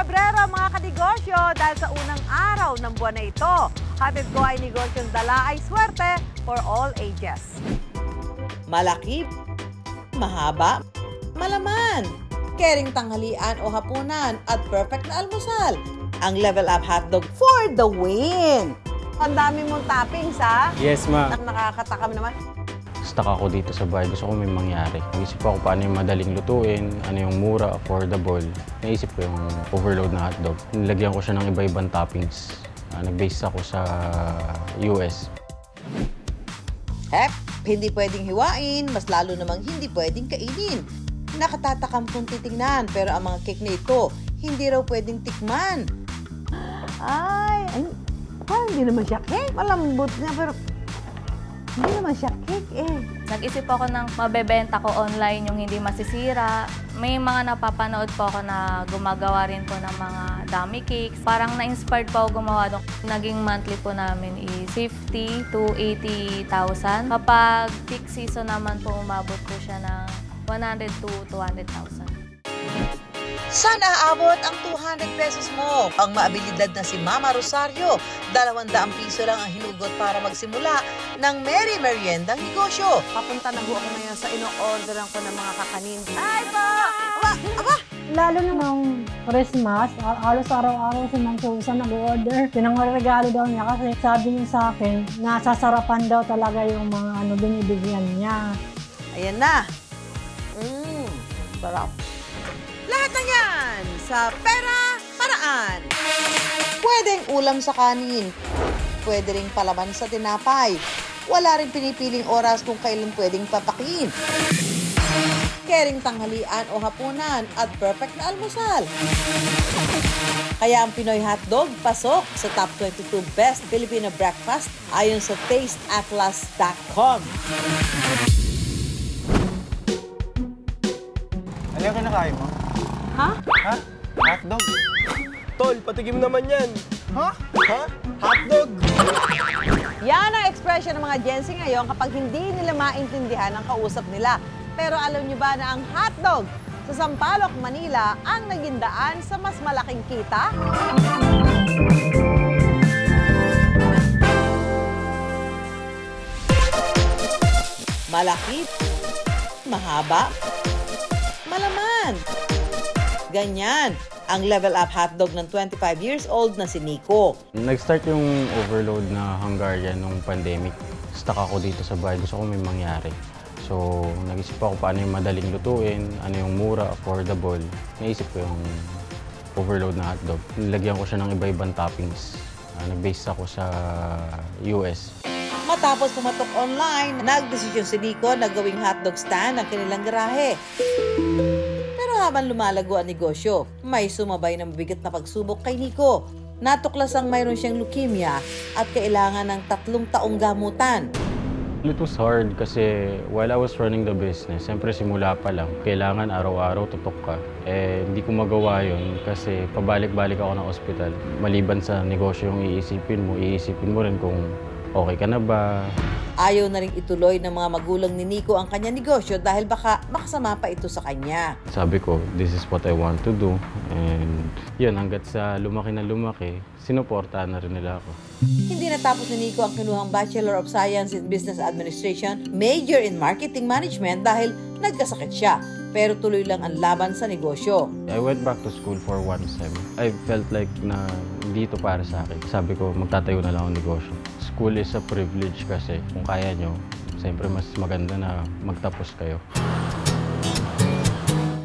Pebrero mga kanegosyo dahil sa unang araw ng buwan na ito. Hatid ko ay negosyong dala ay swerte for all ages. Malaki, mahaba, malaman, kering tanghalian o hapunan at perfect na almusal. Ang Level Up Hotdog for the win! Ang dami mong toppings, ha? Yes, ma. Nakakatakam naman. Stuck ako dito sa bahay. Gusto ko may mangyari. Nag-isip ako paano yung madaling lutuin, ano yung mura, affordable. Naisip ko yung overload na hotdog. Nilagyan ko siya ng iba-ibang toppings. Nag-base ako sa US. Hep, hindi pwedeng hiwain, mas lalo namang hindi pwedeng kainin. Nakatatakam kung titingnan, pero ang mga cake na ito, hindi raw pwedeng tikman. Ay, parang hindi naman siya cake. Malambot niya, pero hindi naman siya cake eh. Nag-isip ako ng mabebenta ko online yung hindi masisira. May mga napapanood po ako na gumagawa rin po ng mga dummy cakes. Parang na-inspired po ako gumawa doon. Naging monthly po namin is 50 to 80,000. Kapag peak season naman po, umabot po siya ng 100 to 200,000. Sana aabot ang 200 pesos mo. Ang maabilidad na si Mama Rosario, 200 piso lang ang hinugot para magsimula ng Merry Meriendang negosyo. Papunta na po ako ngayon sa ino-orderan ko ng mga kakanin. Ay po! Aba! Lalo na nung Christmas, halos araw-araw si Ma'am Susan nag-order. Pinangregalo daw niya kasi sabi niya sa akin, nasasarapan daw talaga yung mga binibigyan niya. Ayan na. Sarap. Lahat na yan sa Pera Paraan. Pwedeng ulam sa kanin. Pwede ring palaman sa tinapay. Wala rin pinipiling oras kung kailan pwedeng papakin. Kering tanghalian o hapunan at perfect na almusal. Kaya ang Pinoy hotdog pasok sa top 22 best Filipino breakfast ayon sa tasteatlas.com. Ano yung kinakain mo? Ha? Ha? Hotdog? Tol, patikim naman yan. Ha? Ha? Hotdog? Yan ang expression ng mga Gen Z ngayon kapag hindi nila maintindihan ang kausap nila. Pero alam niyo ba na ang hotdog sa Sampaloc, Manila ang naging daan sa mas malaking kita? Malaki, mahaba, malaman. Ganyan ang Level Up Hotdog ng 25 years old na si Nico. Nag-start yung overload na Hungarian nung pandemic. Stuck ako dito sa bahay. Gusto ko may mangyari. So, nag-isip ako paano yung madaling lutuin, ano yung mura, affordable. Naisip ko yung overload na hotdog. Nilagyan ko siya ng iba-ibang toppings. Nag-base ako sa US. Matapos pumatok online, nagdesisyon si Nico na gawing hotdog stand ang kanilang garahe. Pero habang lumalago ang negosyo, may sumabay na mabigat na pagsubok kay Nico. Natuklasang mayroon siyang leukemia at kailangan ng 3 taong gamutan. It was hard kasi while I was running the business, siyempre simula pa lang, kailangan araw-araw tutok ka. Hindi ko magawa yun kasi pabalik-balik ako ng ospital. Maliban sa negosyo yung iisipin mo rin kung okay ka na ba. Ayaw na rin ituloy ng mga magulang ni Nico ang kanyang negosyo dahil baka makasama pa ito sa kanya. Sabi ko, this is what I want to do. And yun, hanggat sa lumaki na lumaki, sinuportahan na rin nila ako. Hindi natapos ni Nico ang kinuhang Bachelor of Science in Business Administration, major in Marketing Management dahil nagkasakit siya. Pero tuloy lang ang laban sa negosyo. I went back to school for 1 sem. I felt like na dito para sa akin. Sabi ko, magtatayo na lang ang negosyo. School is a privilege kasi kung kaya nyo, siyempre mas maganda na magtapos kayo.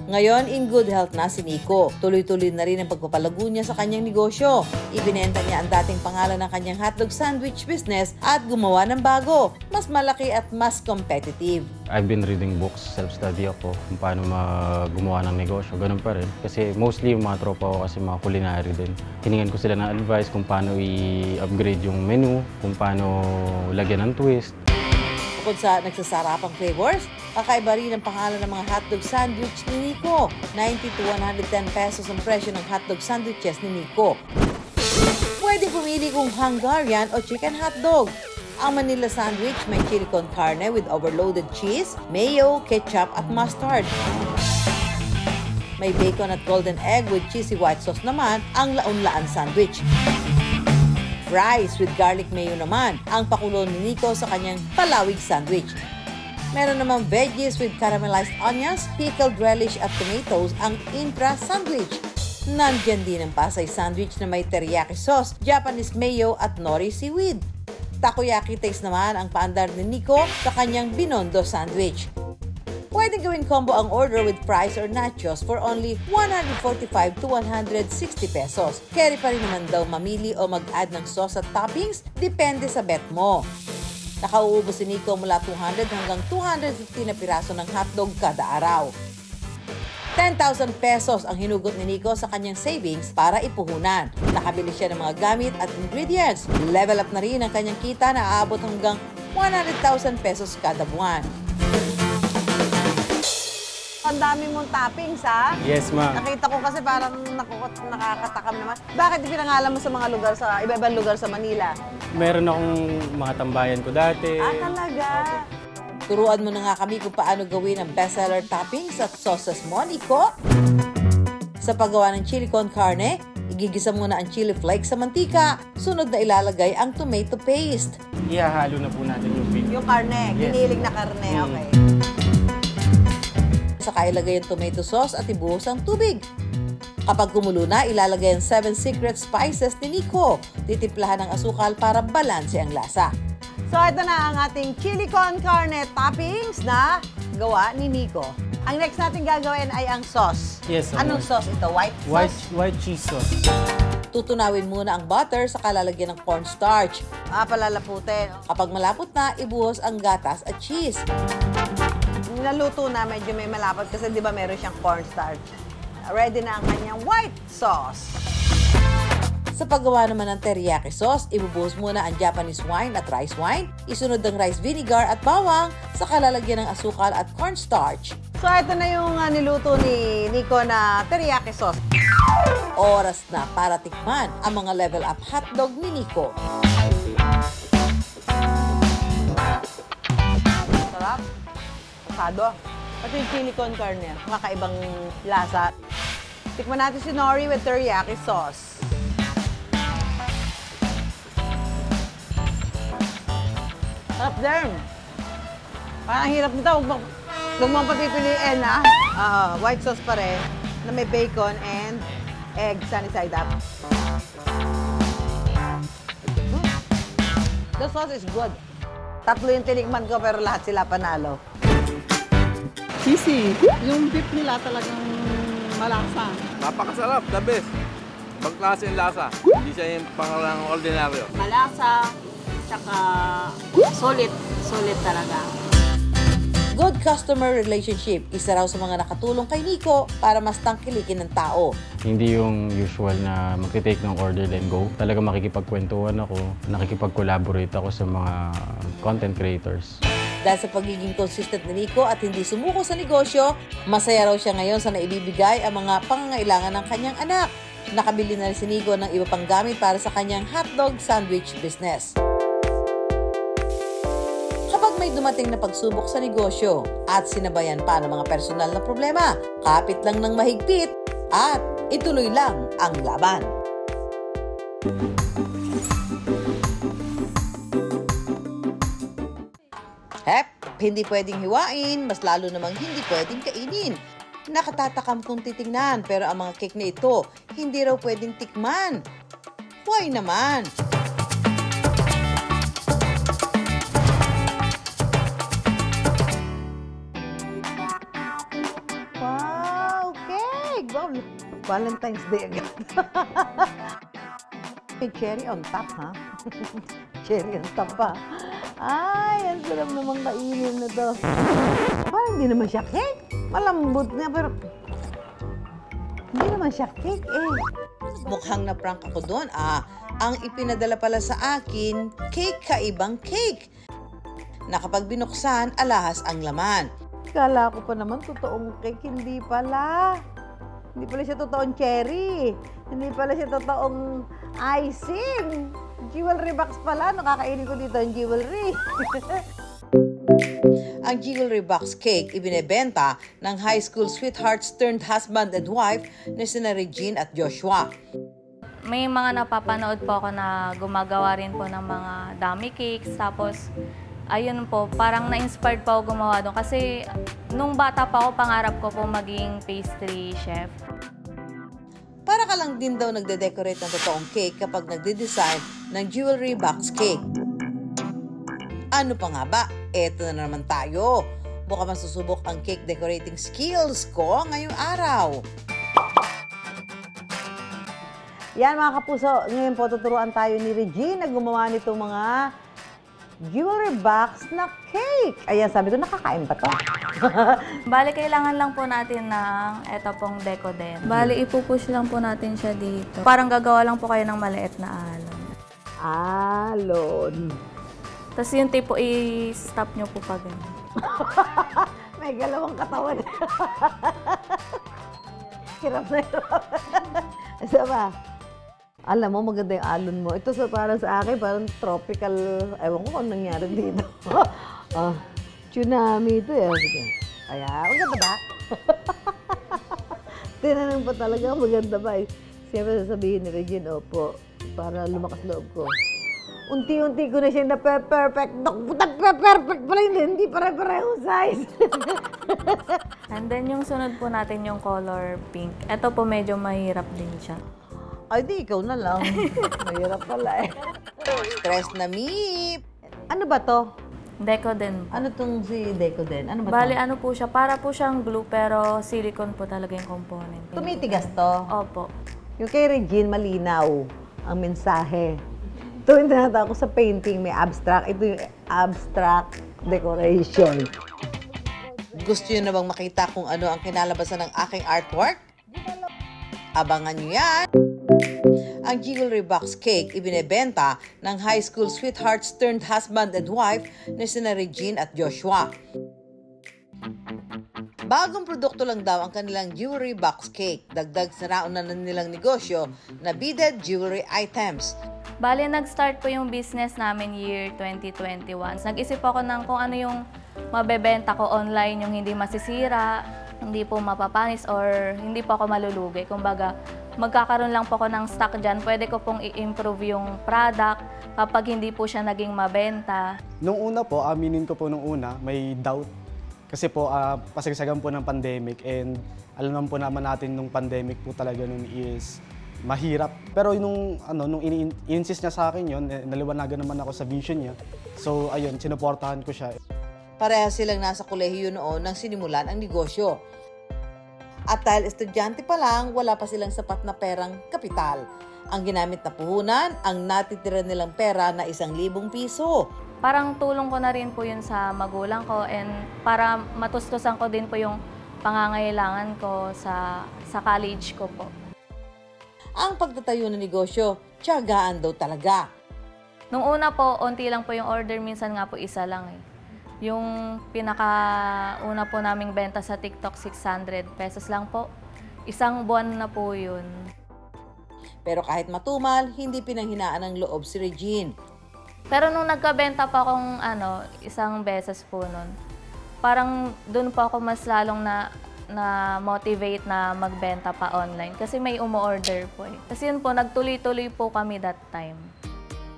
Ngayon, in good health na si Nico. Tuloy-tuloy na rin ang pagpapalago niya sa kanyang negosyo. Ibinenta niya ang dating pangalan ng kanyang hotdog sandwich business at gumawa ng bago, mas malaki at mas competitive. I've been reading books, self-study ako kung paano gumawa ng negosyo. Ganun pa rin. Kasi mostly yung mga tropa ko kasi mga culinary din. Hiningan ko sila ng advice kung paano i-upgrade yung menu, kung paano lagyan ng twist. Bukod sa nagsasarapang flavors, kakaiba rin ang pangalan ng mga hotdog sandwich ni Nico. 90 to 110 pesos ang presyo ng hotdog sandwiches ni Nico. Pwede pumili kung Hungarian o chicken hotdog. Ang Manila sandwich may chili con carne with overloaded cheese, mayo, ketchup at mustard. May bacon at golden egg with cheesy white sauce naman ang laon-laan sandwich. Fries with garlic mayo naman ang pakulo ni Nico sa kanyang palawig sandwich. Meron namang veggies with caramelized onions, pickled relish at tomatoes ang Intra sandwich. Nandyan din ang Pasay sandwich na may teriyaki sauce, Japanese mayo at nori seaweed. Takoyaki taste naman ang paandar ni Nico sa kanyang Binondo sandwich. Pwede gawing combo ang order with fries or nachos for only 145 to 160 pesos. Carry pa rin naman daw mamili o mag-add ng sauce at toppings, depende sa bet mo. Nakauubos si Nico mula 200 hanggang 250 na piraso ng hotdog kada araw. 10,000 pesos ang hinugot ni Nico sa kanyang savings para ipuhunan. Nakabili siya ng mga gamit at ingredients. Level up na rin ang kanyang kita na aabot hanggang 100,000 pesos kada buwan. Ang dami mong toppings, ha? Yes, ma'am. Nakita ko kasi parang nakakatakam naman. Bakit pinangalan mo sa mga lugar, sa iba-ibang lugar sa Manila? Meron akong mga tambayan ko dati. Ah, talaga? Turuan mo na nga kami kung paano gawin ang bestseller toppings at sauces mo, Nico. Sa paggawa ng chili con carne, igigisa muna ang chili flakes sa mantika. Sunod na ilalagay ang tomato paste. Ihahalo na po natin yung beef. Yung karne, Yes. ginilig na karne, okay. Saka ilagay ang tomato sauce at ibuhos ang tubig. Kapag kumulo na, ilalagay ang 7 secret spices ni Nico. Titimplahan ng asukal para balanse ang lasa. So ito na ang ating chili con carne toppings na gawa ni Nico. Ang next natin gagawin ay ang sauce. Yes, Anong sauce ito? White sauce? White cheese sauce. Tutunawin muna ang butter sa lalagyan ng cornstarch. Palalaputin. Kapag malapot na, ibuhos ang gatas at cheese. Naluto na, medyo may malapot kasi di ba meron siyang cornstarch. Ready na ang kanyang white sauce. Sa paggawa naman ng teriyaki sauce, ibubuhos muna ang Japanese wine at rice wine, isunod ang rice vinegar at bawang, saka lalagyan ng asukal at cornstarch. So ito na yung niluto ni Nico na teriyaki sauce. Oras na para tikman ang mga level up hotdog ni Nico. Sarap. Pasado. Pati yung chili con carne, kakaibang lasa. Tikman natin si nori with teriyaki sauce. Sarap din. Parang hirap nito. Huwag mong papipiliin, ha? White sauce pa rin, na may bacon and egg sunny side up. The sauce is good. Tatlo yung tinikman ko pero lahat sila panalo. Sisi, yung beef nila talagang malasa. Napakasarap, the best. Pagklase yung lasa. Hindi siya yung pangalang ordinaryo. Malasa, tsaka solid. Solid talaga. Good customer relationship, isa raw sa mga nakatulong kay Nico para mas tangkilikin ng tao. Hindi yung usual na magte-take ng order then go. Talaga makikipagkwentuhan ako, nakikipag-collaborate ako sa mga content creators. Dahil sa pagiging consistent ni Nico at hindi sumuko sa negosyo, masaya raw siya ngayon sa naibibigay ang mga pangangailangan ng kanyang anak. Nakabili na rin si Nico ng iba pang gamit para sa kanyang hotdog sandwich business. Kapag may dumating na pagsubok sa negosyo at sinabayan pa ng mga personal na problema, kapit lang ng mahigpit at ituloy lang ang laban. Hindi pwedeng hiwain, mas lalo namang hindi pwedeng kainin. Nakatatakam kung titingnan, pero ang mga cake na ito, hindi raw pwedeng tikman. Why naman? Wow, cake! Wow, Valentine's Day agad. May cherry on top, ha? Cherry on top pa. Ay, ang sarap namang kainin na to. Parang hindi naman siya cake. Malambot na, pero hindi naman siya cake, eh. Mukhang na-prank ako doon. Ang ipinadala pala sa akin, cake kaibang cake. Na kapag binuksan, alahas ang laman. Kala ko pa naman totoong cake, hindi pala. Hindi pala siya totoong cherry. Hindi pala siya totoong icing. Jewelry box pala. Nakakainin ko dito ang jewelry. Ang jewelry box cake ibinebenta ng high school sweethearts turned husband and wife na sina Regine at Joshua. May mga napapanood po ako na gumagawa rin po ng mga dummy cakes. Tapos, ayun po, parang na-inspired po ako gumawa doon. Kasi nung bata pa ako, pangarap ko po maging pastry chef. Para ka lang din daw nagde-decorate ng totoong cake kapag nagde-design ng jewelry box cake. Ano pa nga ba? Eto na naman tayo. Baka masusubok ang cake decorating skills ko ngayong araw. Yan mga kapuso, ngayon po tuturuan tayo ni Regine na gumawa nitong mga jewelry box na cake. Ayan, sabi ko, nakakain ba to? Bali, kailangan lang po natin ng eto pong decoden. Bali, ipupush lang po natin siya dito. Parang gagawa lang po kayo ng maliit na alon. Alon. Tapos yung tape po, i-stop nyo po pa ganun. May galawang katawan. Hirap na hirap. Asa ba? Alam mo, maganda yung alon mo. Ito para sa akin, parang tropical. Ewan ko kung nangyari dito. Tsunami ito eh. Ayan, maganda ba? Tinanong pa talaga, maganda ba eh. Siyempre sasabihin ni Regine, opo, para lumakas loob ko. Unti-unti ko na siya na-perfect. Perfect pala hindi pare-pareho size. And then yung sunod po natin yung color pink. Ito po medyo mahirap din siya. Ay, di, ikaw na lang. Mahirap pala eh. Stress na meep! Ano ba to? Decoden po. Ano tong si Decoden? Ano ba Bali, to? ano po siya, para po siyang glue pero silicone po talaga yung component. Tumitigas to? Opo. Yung kay Regine, malinaw ang mensahe. Ito yung tinatawag ko sa painting, may abstract. Ito yung abstract decoration. Gusto nyo na bang makita kung ano ang kinalabasan ng aking artwork? Abangan nyo yan! Ang jewelry box cake ibinebenta ng high school sweethearts turned husband and wife na sina Regine at Joshua. Bagong produkto lang daw ang kanilang jewelry box cake. Dagdag sa nauna na nilang negosyo na beaded jewelry items. Bali, nag-start po yung business namin year 2021. Nag-isip ako ng kung ano yung mabebenta ko online, yung hindi masisira, hindi po mapapanis, or hindi po ako malulugi. Kumbaga, magkakaroon lang po ako ng stock dyan. Pwede ko pong i-improve yung product kapag hindi po siya naging mabenta. Nung una po, aminin ko po nung una, may doubt. Kasi po, pasagsagan po ng pandemic, and alam naman po naman natin nung pandemic po talaga nun is mahirap. Pero nung in-insist niya sa akin yun, naliwanagan naman ako sa vision niya. So ayun, sinuportahan ko siya. Pareha silang nasa kolehiyo noon nang sinimulan ang negosyo. At dahil estudyante pa lang, wala pa silang sapat na perang kapital. Ang ginamit na puhunan, ang natitira nilang pera na 1,000 piso. Parang tulong ko na rin po yun sa magulang ko, and para matustusan ko din po yung pangangailangan ko sa college ko po. Ang pagtatayo ng negosyo, tiyagaan daw talaga. Nung una po, onti lang po yung order, minsan nga po isa lang eh. Yung pinaka-una po naming benta sa TikTok, 600 pesos lang po. Isang buwan na po yun. Pero kahit matumal, hindi pinanghinaan ng loob si Regine. Pero nung nagkabenta pa akong isang beses po nun, parang dun po ako mas lalong na-motivate na magbenta pa online. Kasi may umu-order po eh. Kasi yun po, nagtuloy-tuloy po kami that time.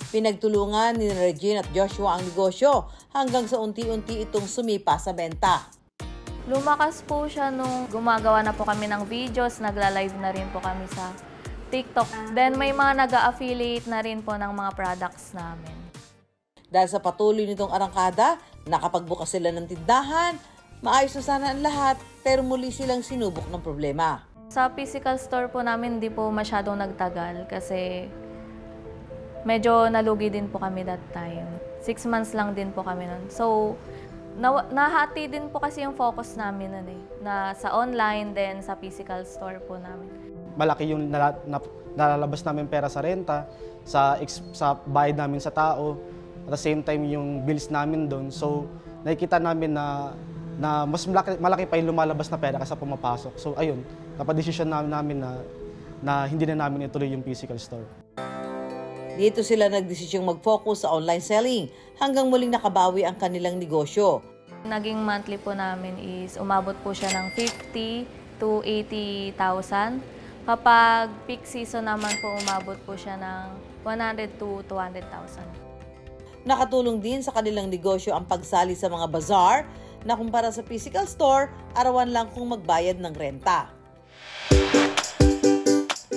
Pinagtulungan ni Regine at Joshua ang negosyo hanggang sa unti-unti itong sumipa sa benta. Lumakas po siya nung gumagawa na po kami ng videos, nagla-live na rin po kami sa TikTok. Then may mga nag-a-affiliate na rin po ng mga products namin. Dahil sa patuloy nitong arangkada, nakapagbukas sila ng tindahan, maayos na sana ang lahat, pero muli silang sinubok ng problema. Sa physical store po namin, hindi po masyadong nagtagal kasi medyo nalugi din po kami that time. 6 months lang din po kami nun. So, nahati din po kasi yung focus namin nun eh. Na sa online, then sa physical store po namin. Malaki yung nalalabas namin pera sa renta, sa bayad namin sa tao, at the same time yung bills namin doon. So, nakikita namin na mas malaki pa yung lumalabas na pera kaysa pumapasok. So, ayun, napadesisyon namin na hindi na namin ituloy yung physical store. Dito sila nagdesisyong mag-focus sa online selling hanggang muling nakabawi ang kanilang negosyo. Naging monthly po namin is umabot po siya ng 50 to 80,000. Kapag peak season naman po, umabot po siya ng 100 to 200,000. Nakatulong din sa kanilang negosyo ang pagsali sa mga bazaar na kumpara sa physical store, arawan lang kung magbayad ng renta.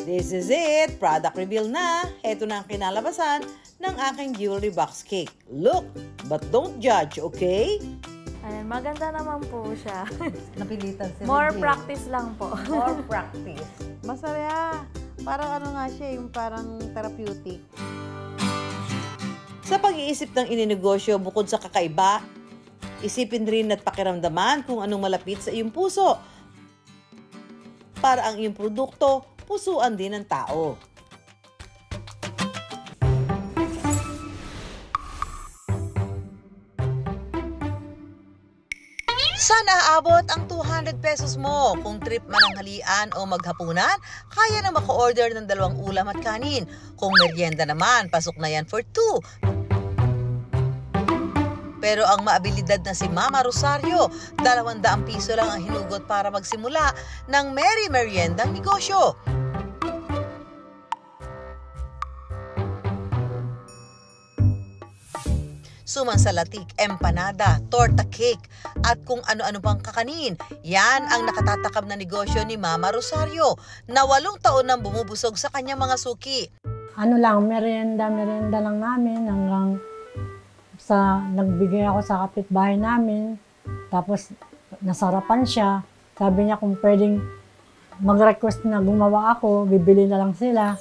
This is it! Product reveal na! Ito na ang kinalabasan ng aking jewelry box cake. Look, but don't judge, okay? Ay, maganda naman po siya. Napilitan sila. More practice lang po. More practice. Masaya. Parang ano nga siya, yung parang therapeutic. Sa pag-iisip ng ininegosyo bukod sa kakaiba, isipin rin at pakiramdaman kung anong malapit sa iyong puso. Para ang iyong produkto, pusuan din ng tao. Sana aabot ang 200 pesos mo. Kung trip man ang halian o maghapunan, kaya na maka-order ng 2 ulam at kanin. Kung merienda naman, pasok na yan for 2. Pero ang maabilidad na si Mama Rosario, 200 piso lang ang hinugot para magsimula ng merry meriendang negosyo. Sumansalatik, empanada, torta cake, at kung ano-ano pang kakanin. Yan ang nakatatakam na negosyo ni Mama Rosario na 8 taon nang bumubusog sa kanyang mga suki. Ano lang, merienda lang namin hanggang sa nagbigay ako sa kapitbahay namin. Tapos nasarapan siya. Sabi niya kung pwedeng mag-request na gumawa ako, bibili na lang sila.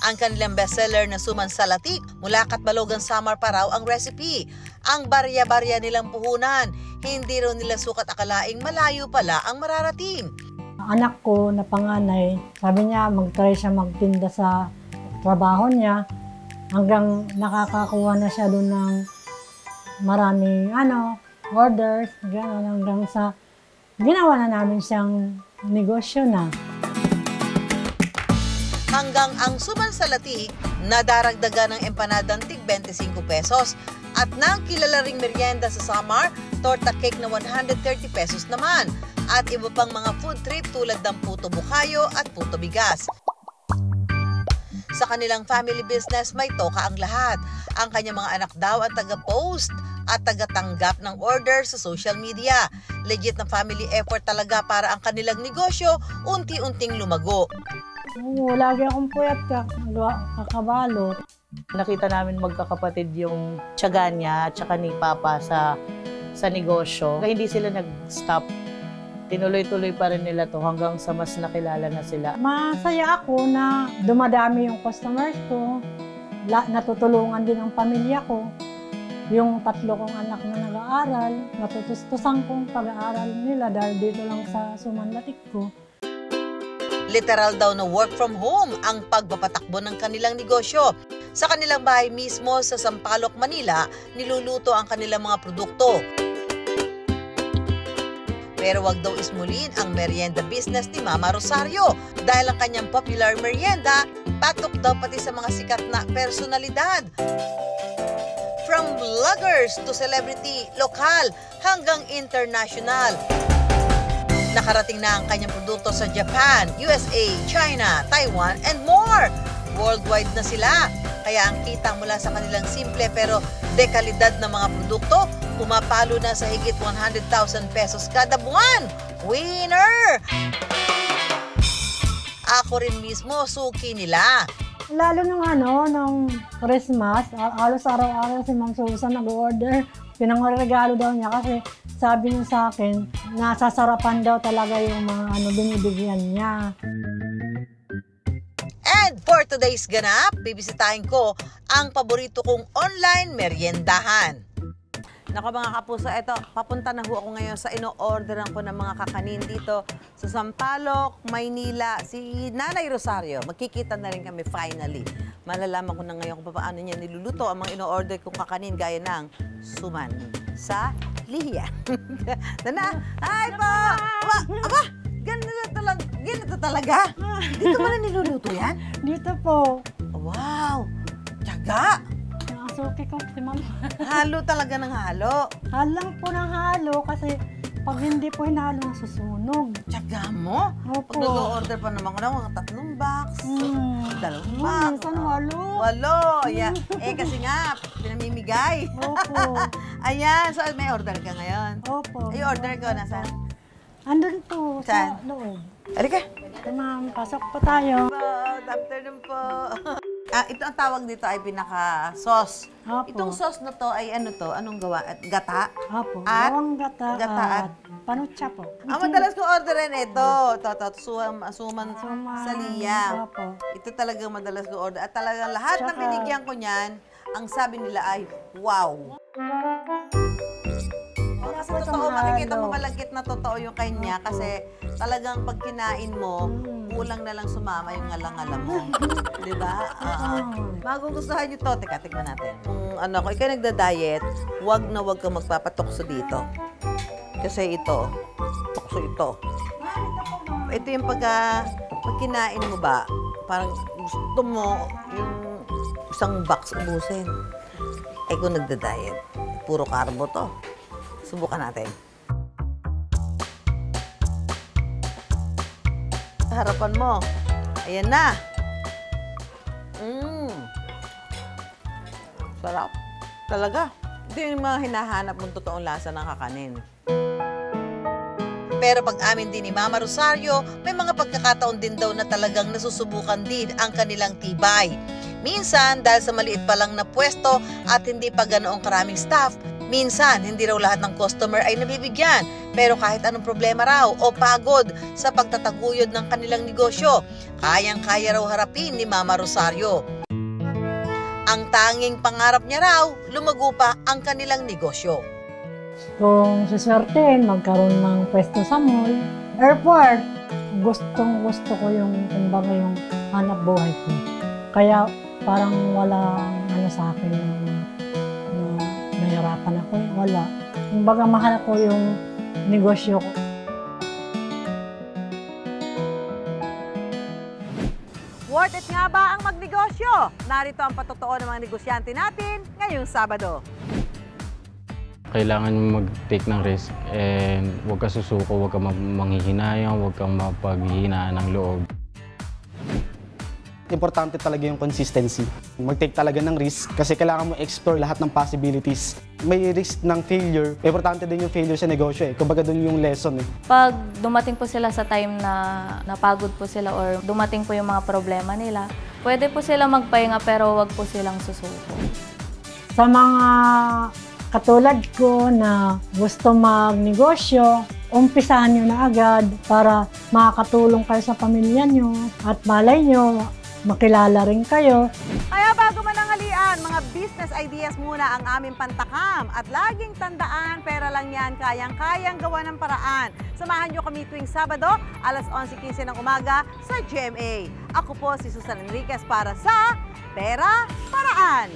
Ang kanilang bestseller na sumansalatik, mula Katbalogan, Samar pa raw ang recipe. Ang barya-barya nilang puhunan, hindi raw nila sukat akalaing malayo pala ang mararating. Anak ko na panganay, sabi niya mag-try siya magtinda sa trabaho niya hanggang nakakakuha na siya doon ng maraming orders, gano'n, hanggang sa ginawa na namin siyang negosyo na. Hanggang ang sumansalatik, nadaragdagan ng empanadang tig 25 pesos at ng kilala ring merienda sa Samar, torta cake na 130 pesos naman at iba pang mga food trip tulad ng puto bukayo at puto bigas. Sa kanilang family business, may toka ang lahat. Ang kanyang mga anak daw ang taga-post at taga-tanggap ng order sa social media. Legit na family effort talaga para ang kanilang negosyo unti-unting lumago. Oo, lagi akong puyat kakabalo. Nakita namin magkakapatid yung tiyaga niya at saka ni Papa sa negosyo. Kaya hindi sila nag-stop. Tinuloy-tuloy pa rin nila to hanggang sa mas nakilala na sila. Masaya ako na dumadami yung customers ko. Natutulungan din ang pamilya ko. Yung 3 kong anak na nag-aaral, natutustusan kong pag-aaral nila dahil dito lang sa Sumanlatik ko. Literal daw na work from home ang pagpapatakbo ng kanilang negosyo. Sa kanilang bahay mismo sa Sampaloc, Manila, niluluto ang kanilang mga produkto. Pero wag daw ismulin ang merienda business ni Mama Rosario dahil ang kanyang popular merienda, patok daw pati sa mga sikat na personalidad. From vloggers to celebrity, lokal hanggang international. Nakarating na ang kanyang produkto sa Japan, USA, China, Taiwan, and more. Worldwide na sila. Kaya ang kita mula sa kanilang simple pero dekalidad na mga produkto, pumapalo na sa higit 100,000 pesos kada buwan. Winner! Ako rin mismo, suki nila. Lalo nung Christmas, halos araw-araw si Ma'am Susan nag-order. Pinangregalo daw niya kasi sabi niya sa akin, nasasarapan daw talaga yung mga binibigyan niya. And for today's ganap, bibisitahin ko ang paborito kong online meriendahan. Nako mga kapuso, eto, papunta na ho ako ngayon sa ino-orderan ko ng mga kakanin dito sa Sampaloc, Maynila. Si Nanay Rosario, magkikita na rin kami finally. Malalaman ko na ngayon kung paano niya niluluto ang mga ino-order kong kakanin gaya ng suman sa liya. Nana, hi po! Aba, ganito talaga? Dito mo na niluluto yan? Dito po. Wow! Tiyaga! suki ko si ma'am. Halo talaga ng halo. Halang po ng halo kasi pag hindi po hinalo, nasusunog. Tsaga mo? Opo. Pag nag-order pa naman ko na mga 3 box, 2 box. Minsan 8. 8. Yeah. Kasi nga, pinamimigay. Opo. Ayan, so may order ka ngayon? Opo. Ay, order ko, nasaan? Andun po sa Saan? loob. Halika. Ma'am, pasok po tayo. Good afternoon po. Ito ang tawag dito ay pinaka-sauce. Opo. Itong sauce na to ay ano to? Anong gawa? At gata? Opo. At? Bawang gata, Gata at panutsa po. Madalas ko orderin ito. Asuman sa liya. Opo. Ito talagang madalas ko order. At talagang lahat na Tsaka- binigyan ko niyan, ang sabi nila ay, wow. Kasi po totoo, itong makikita mo halo. malagkit na totoo yung kanya kasi talagang pag kinain mo, kulang na lang sumama yung ngalang-ngalang mo. Di ba? Magugustuhan nyo to. Teka, tikman natin. Kung kung ikaw nagda-diet, wag kang magpapatokso dito. Kasi ito, tukso ito. Ito yung pag kinain mo ba, parang gusto mo yung isang box ubusin. Kung nagda-diet, puro carbo to. Subukan natin. Sa harapan mo. Ayan na. Sarap. Talaga. Ito yung mga hinahanap mong totoong lasa ng kakanin. Pero pag amin din ni Mama Rosario, may mga pagkakataon din daw na talagang nasusubukan din ang kanilang tibay. Minsan, dahil sa maliit pa lang na pwesto at hindi pa ganoong karaming staff, minsan, hindi raw lahat ng customer ay nabibigyan. Pero kahit anong problema raw o pagod sa pagtataguyod ng kanilang negosyo, kayang-kaya raw harapin ni Mama Rosario. Ang tanging pangarap niya raw, lumago pa ang kanilang negosyo. Kung suswertein, magkaroon ng pwesto sa mall, airport, gustong-gusto ko yung, kumbaga yung hanap buhay ko. Kaya parang walang sa akin na nahirapan ako. Wala. Kumbaga mahal ko yung negosyo ko. Worth it nga ba ang magnegosyo? Narito ang patotoo ng mga negosyante natin ngayong Sabado. Kailangan mo mag-take ng risk and huwag ka susuko, huwag ka manghihinayang, huwag kang mapaghihinaan ng loob. Importante talaga yung consistency. Mag-take talaga ng risk kasi kailangan mo explore lahat ng possibilities. May risk ng failure. Importante din yung failure sa negosyo eh. Kumbaga doon yung lesson eh. Pag dumating po sila sa time na napagod po sila or dumating po yung mga problema nila, pwede po sila magpahinga pero wag po silang susuko. Sa mga katulad ko na gusto magnegosyo, umpisahan nyo na agad para makakatulong kayo sa pamilya nyo at malay nyo, makilala rin kayo. Kaya bago mananghalian, mga business ideas muna ang aming pantakam. At laging tandaan, pera lang yan, kayang-kayang gawa ng paraan. Samahan nyo kami tuwing Sabado, alas 11:15 ng umaga sa GMA. Ako po si Susan Enriquez para sa Pera Paraan.